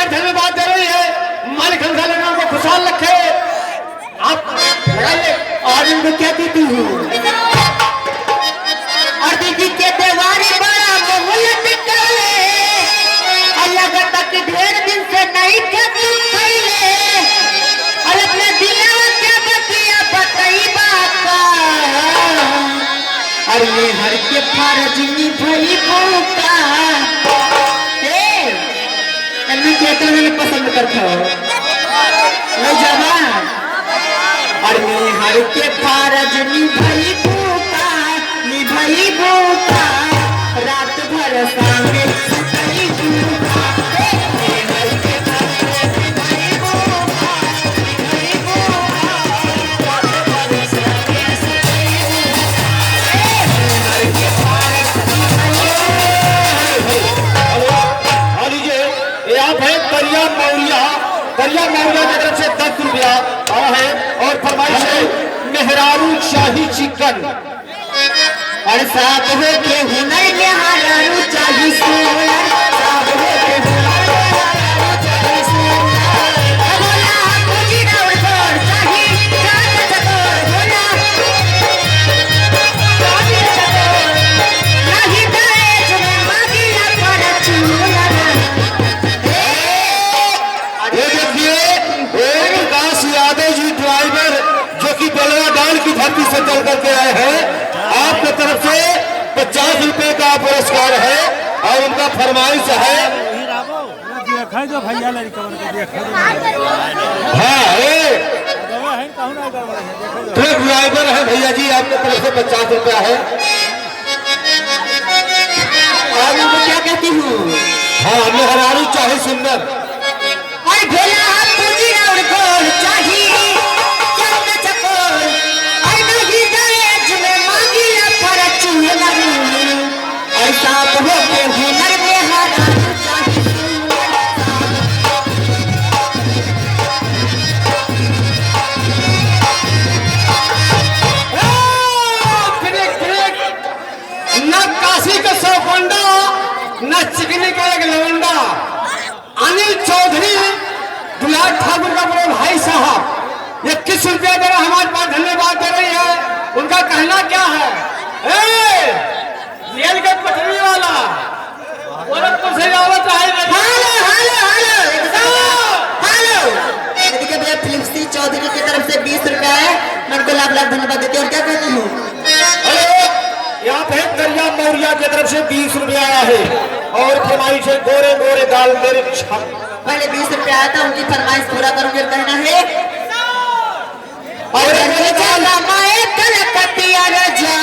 Part धन्यवाद दे रही है। मालिक नाम को खुशहाल रखे। आप लगाइए। और इनको क्या देती हूँ और दीदी के देवारी बड़ा मोहल्ला निकले अलग तक ढेर दिन से नहीं के तुम पहले और अपने दिलवा के बतिया बताई बात और ये हर के फर्ज निभाई बोका मैं कहते हुए पसंद करता हूँ मैं जवान और मैं हर के फर्ज निभाई बोका रात भर सामने सुताई बोका दरिया मौर्या की तरफ से 10 रुपया आया है और फरमाइश है मेहरारू शाही चिकन और साथ हो के हुनर में हारू चाहिए सोनर साथ हो के हुनर में हारू चाहिए सोनर बोला मुझे राउर पर चाहिए चांद चकोर बोला चांद चकोर नहीं दहेज में मांगिया पर चूनर ड्राइवर जो कि बलवा डाल की धरती से चल करके आए हैं आपकी तरफ से 50 रुपए का पुरस्कार है और उनका फरमाइश है हाँ ट्रक ड्राइवर है भैया जी आपकी तरफ से 50 रुपया है और मैं क्या कहती हूँ हाँ मेहरारू चाहे सुंदर और भोला पूजी और गोल चाहिए चांद चकोर और नहीं दहेज में मांगिया पर चूनर और साथ हो के हुनर में हारू चाहिए न काशी का सौखंडा न चिकनी का एक लवंडा अनिल चौधरी दुलार ठाकुर का बड़े भाई साहब 21 रुपया दे रहे हमारे पास धन्यवाद दे रही है उनका कहना क्या है रेल के पटरी वाला गोरखपुर से आवत है हेलो हेलो हेलो हेलो देखिए भैया फिलिप्सी चौधरी की तरफ से 20 रुपया है मैं उनको लाख लाख धन्यवाद देती हूँ और क्या कहती हूँ यहाँ पे दरिया मौर्या की तरफ से 20 रुपया आया है और फरमाइश है गोरे गोरे दाल मेरे पहले 20 रुपया आया था उनकी फरमाइश पूरा करूंगी कहना है और कलकतिया रजा